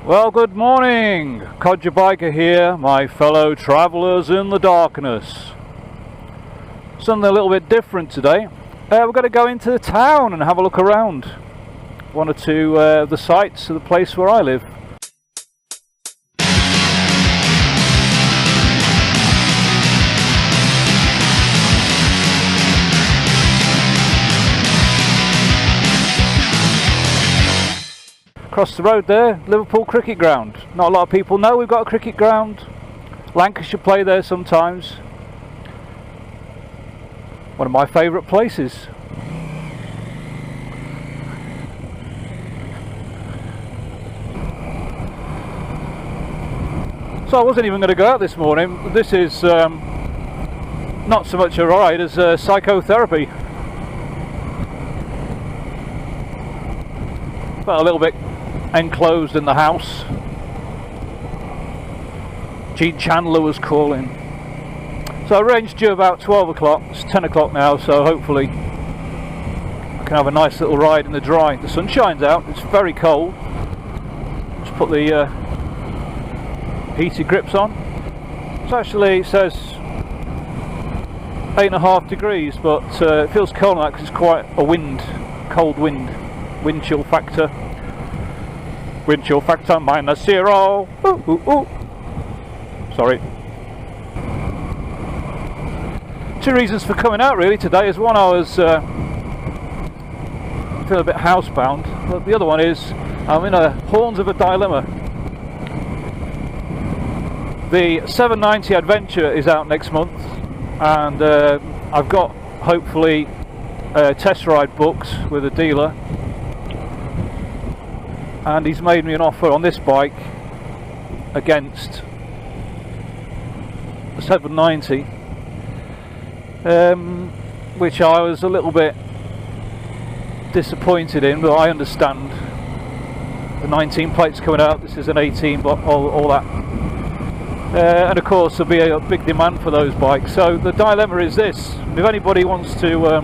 Well, good morning. Codger Biker here, my fellow travellers in the darkness. Something a little bit different today. We're going to go into the town and have a look around. One or two of the sights of the place where I live. Across the road there, Liverpool cricket ground. Not a lot of people know we've got a cricket ground. Lancashire play there sometimes. One of my favourite places. So I wasn't even going to go out this morning. This is not so much a ride as psychotherapy. But a little bit enclosed in the house. Gene Chandler was calling. So I arranged due about 12 o'clock. It's 10 o'clock now, so hopefully I can have a nice little ride in the dry. The sun shines out, it's very cold. Just put the heated grips on. It's actually, it says 8.5 degrees, but it feels cold now because it's quite a cold wind chill factor. Wind chill factor -0. Ooh, ooh, ooh. Sorry. Two reasons for coming out really today is one, I was feeling a bit housebound, but the other one is I'm in the horns of a dilemma. The 790 Adventure is out next month, and I've got hopefully a test ride booked with a dealer. And he's made me an offer on this bike against the 790, which I was a little bit disappointed in, but I understand. The 19 plate's coming out, this is an 18, but all that. And of course there'll be a big demand for those bikes. So the dilemma is this: if anybody wants to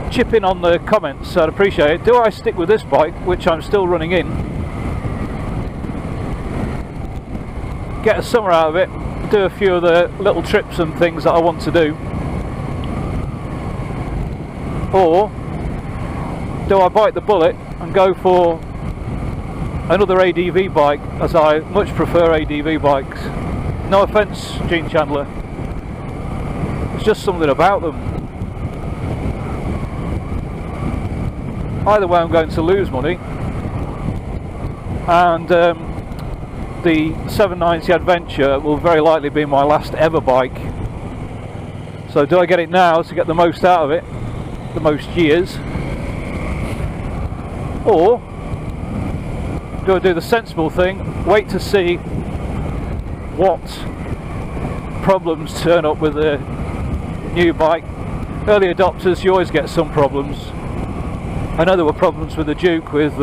chip in on the comments, I'd appreciate it. Do I stick with this bike, which I'm still running in, get a summer out of it, do a few of the little trips and things that I want to do, or do I bite the bullet and go for another ADV bike, as I much prefer ADV bikes? No offence, Gene Chandler, it's just something about them. Either way I'm going to lose money, and the 790 Adventure will very likely be my last ever bike. So do I get it now to get the most out of it, the most years, or do I do the sensible thing, wait to see what problems turn up with the new bike? Early adopters, you always get some problems. I know there were problems with the Duke with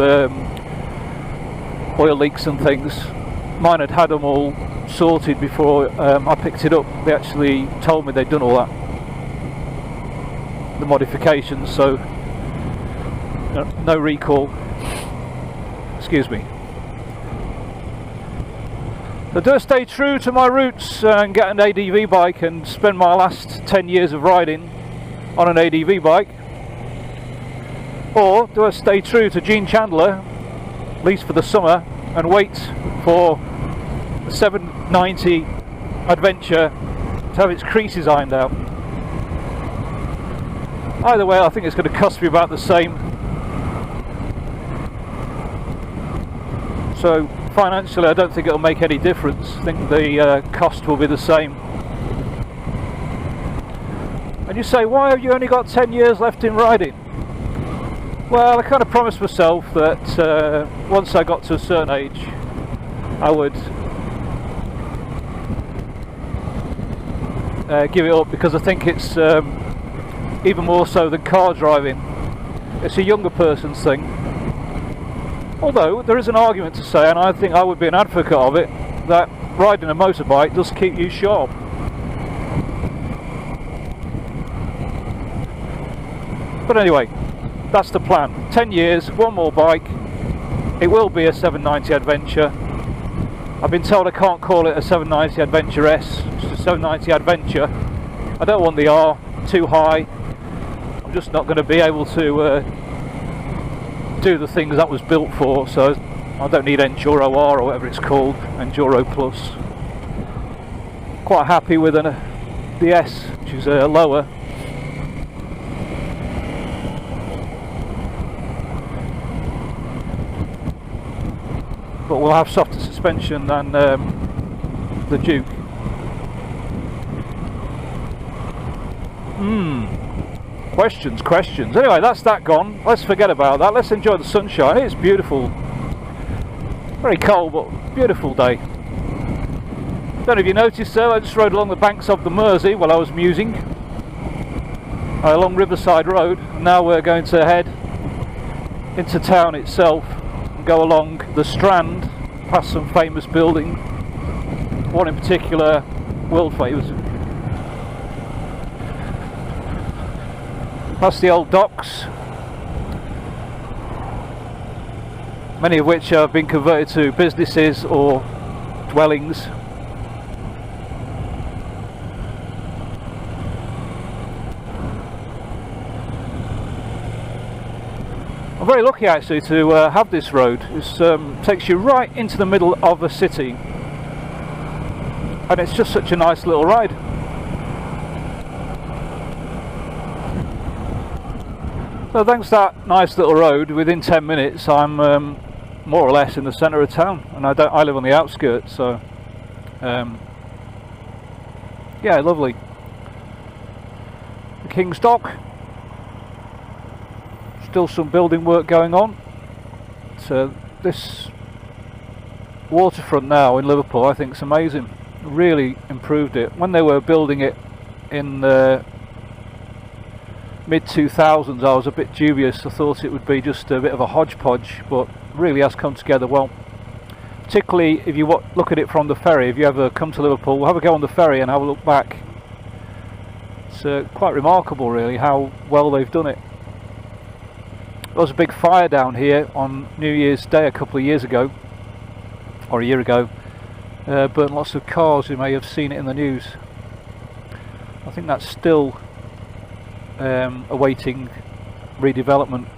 oil leaks and things. Mine had them all sorted before I picked it up. They actually told me they'd done all that, the modifications, so no recall. Excuse me. So do I stay true to my roots and get an ADV bike and spend my last 10 years of riding on an ADV bike? Or do I stay true to Gene Chandler, at least for the summer, and wait for the 790 Adventure to have its creases ironed out? Either way, I think it's going to cost me about the same. So financially, I don't think it'll make any difference. I think the cost will be the same. And you say, why have you only got 10 years left in riding? Well, I kind of promised myself that once I got to a certain age, I would give it up, because I think it's even more so than car driving. It's a younger person's thing. Although there is an argument to say, and I think I would be an advocate of it, that riding a motorbike does keep you sharp. But anyway, that's the plan. 10 years, one more bike It will be a 790 Adventure. I've been told I can't call it a 790 Adventure S, it's a 790 Adventure. I don't want the R too high. I'm just not going to be able to do the things that was built for, so I don't need Enduro R or whatever it's called, Enduro Plus. Quite happy with the S, which is lower. But we'll have softer suspension than the Duke. Questions. Anyway, that's that gone. Let's forget about that. Let's enjoy the sunshine. It's beautiful. Very cold, but beautiful day. Don't know if you noticed though, I just rode along the banks of the Mersey while I was musing. Along Riverside Road. And now we're going to head into town itself. Go along the Strand, past some famous buildings. One in particular, world famous. Past the old docks, many of which have been converted to businesses or dwellings. I'm very lucky actually to have this road. It takes you right into the middle of a city, and it's just such a nice little ride. So thanks to that nice little road, within 10 minutes I'm more or less in the centre of town, and I live on the outskirts, so yeah, lovely. The King's Dock. Still some building work going on. So this waterfront now in Liverpool, I think, is amazing. Really improved it. When they were building it in the mid-2000s, I was a bit dubious. I thought it would be just a bit of a hodgepodge, but really has come together well. Particularly if you look at it from the ferry. If you ever come to Liverpool, have a go on the ferry and have a look back. It's quite remarkable really how well they've done it. There was a big fire down here on New Year's Day a couple of years ago, or a year ago. Burnt lots of cars. You may have seen it in the news. I think that's still awaiting redevelopment.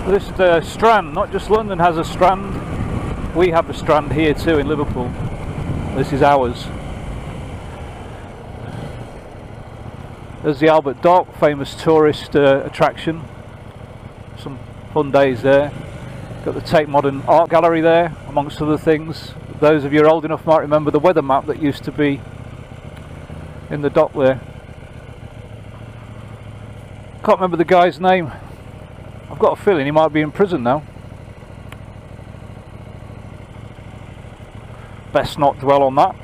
This is the Strand. Not just London has a Strand, we have a Strand here too in Liverpool. This is ours. There's the Albert Dock, famous tourist attraction. Some fun days there. Got the Tate Modern Art Gallery there, amongst other things. Those of you who are old enough might remember the weather map that used to be in the dock there. Can't remember the guy's name. I've got a feeling he might be in prison now. Best not dwell on that.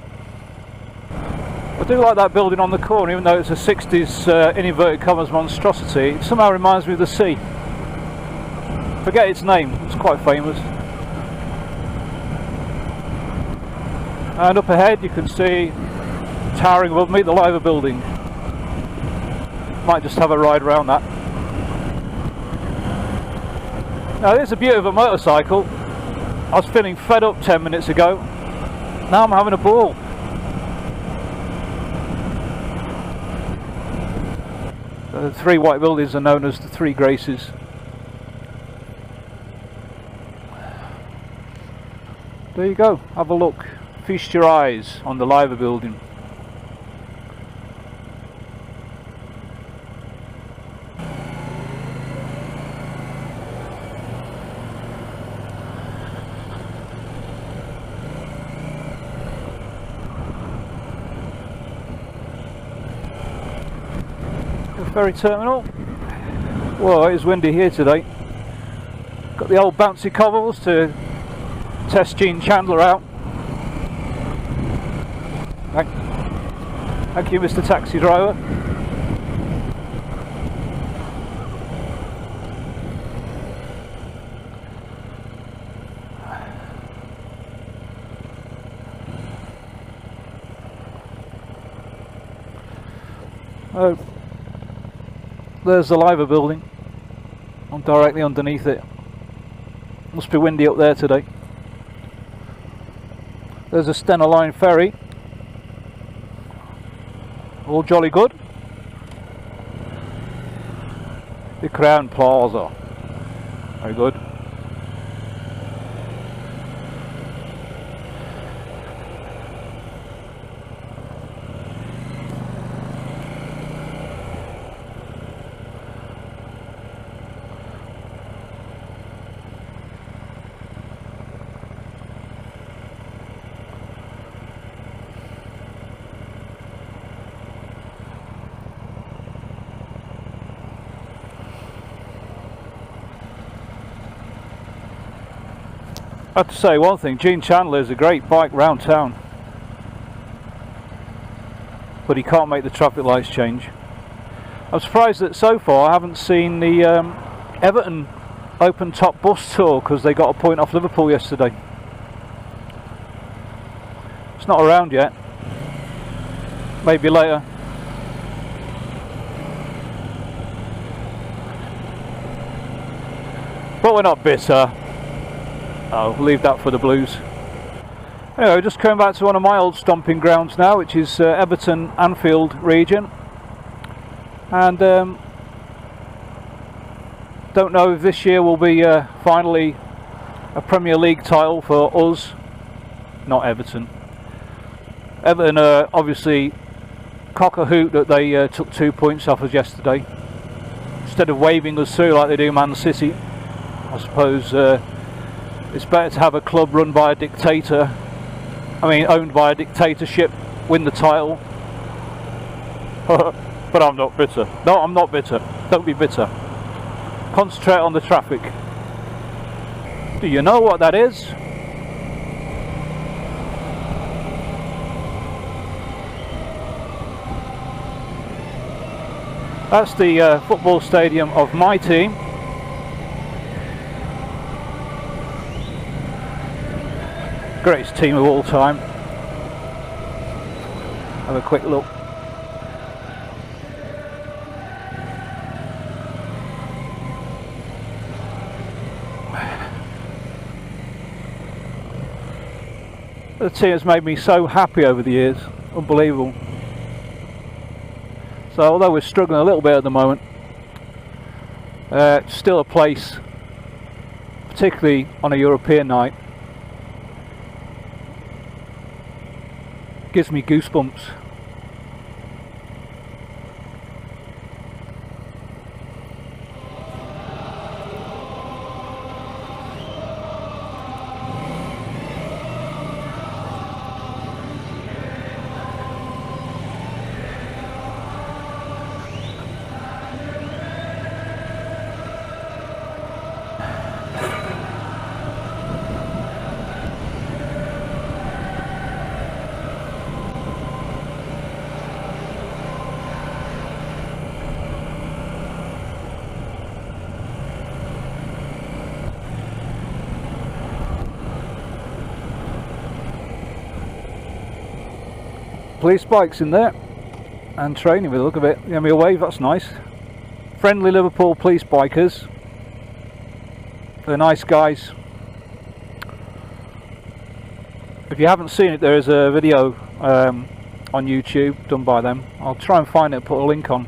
I do like that building on the corner, even though it's a 60s in inverted commas monstrosity. It somehow reminds me of the sea. Forget its name, it's quite famous. And up ahead you can see, towering above me, the Liver building. Might just have a ride around that. Now there's the beauty of a motorcycle. I was feeling fed up 10 minutes ago. Now I'm having a ball. The three white buildings are known as the Three Graces. There you go, have a look. Feast your eyes on the Liver building. Ferry terminal. Whoa, it is windy here today. Got the old bouncy cobbles to test Gene Chandler out. Thank you, Mr. Taxi Driver. Oh, there's the Liver building. I'm directly underneath it. Must be windy up there today. There's a Stena Line ferry. All jolly good. The Crown Plaza. Very good. I have to say one thing, Gene Chandler is a great bike round town, but he can't make the traffic lights change. I'm surprised that so far I haven't seen the Everton open top bus tour, because they got a point off Liverpool yesterday. It's not around yet, maybe later. But we're not bitter. I'll leave that for the Blues. Anyway, just coming back to one of my old stomping grounds now, which is Everton Anfield region, and don't know if this year will be finally a Premier League title for us, not Everton. Everton obviously cock a hoot that they took 2 points off us yesterday, instead of waving us through like they do Man City. I suppose it's better to have a club run by a dictator, owned by a dictatorship, win the title. But I'm not bitter. No, I'm not bitter. Don't be bitter. Concentrate on the traffic. Do you know what that is? That's the football stadium of my team. Greatest team of all time. Have a quick look. The team has made me so happy over the years. Unbelievable. So although we're struggling a little bit at the moment, it's still a place, particularly on a European night, gives me goosebumps. Police bikes in there and training with a look of it. Give me a wave, that's nice. Friendly Liverpool police bikers. They're nice guys. If you haven't seen it, there is a video on YouTube done by them. I'll try and find it and put a link on.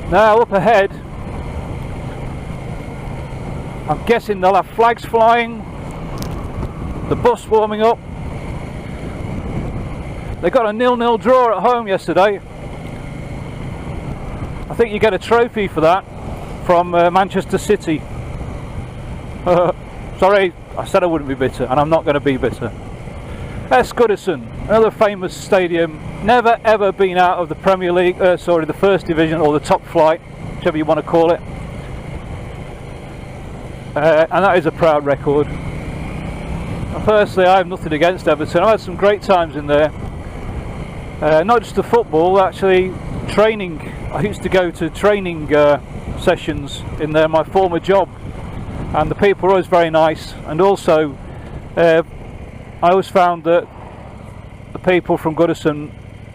Now up ahead, I'm guessing they'll have flags flying, the bus warming up. They got a 0-0 draw at home yesterday. I think you get a trophy for that from Manchester City. Sorry, I said I wouldn't be bitter, and I'm not going to be bitter. S. Goodison, another famous stadium, never ever been out of the Premier League, the First Division or the top flight, whichever you want to call it. And that is a proud record. And personally, I have nothing against Everton. I've had some great times in there. Not just the football, actually training. I used to go to training sessions in there, my former job, and the people were always very nice. And also I always found that the people from Goodison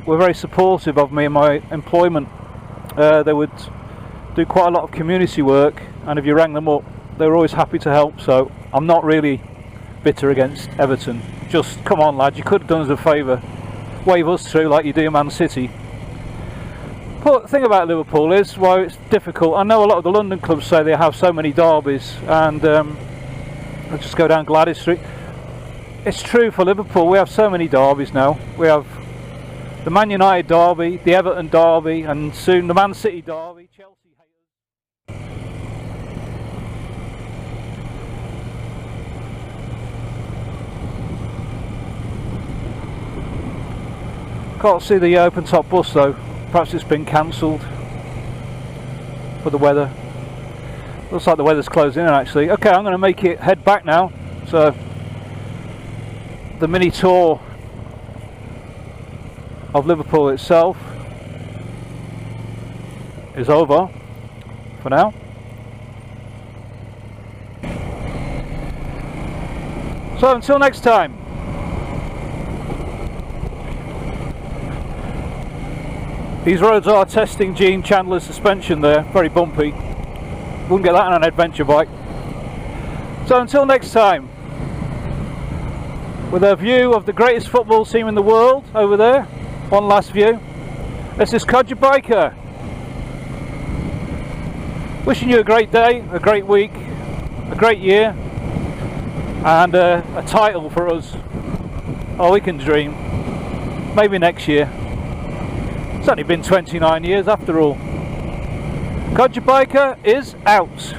were very supportive of me and my employment. They would do quite a lot of community work, and if you rang them up, they were always happy to help. So I'm not really bitter against Everton. Just come on, lads, you could have done us a favour, wave us through like you do Man City. But the thing about Liverpool is, while it's difficult, I know a lot of the London clubs say they have so many derbies, and I'll just go down Gladys Street. It's true for Liverpool, we have so many derbies now. We have the Man United derby, the Everton derby, and soon the Man City derby, Chelsea haters. Can't see the open top bus though, perhaps it's been cancelled for the weather. Looks like the weather's closing in actually. Okay, I'm going to make it head back now. So the mini tour of Liverpool itself is over for now. So until next time. These roads are testing Gene Chandler's suspension there, very bumpy. Wouldn't get that on an adventure bike. So until next time, with a view of the greatest football team in the world over there, one last view. This is Codger Biker. Wishing you a great day, a great week, a great year, and a title for us. Oh, we can dream. Maybe next year. It's only been 29 years after all. Codger Biker is out.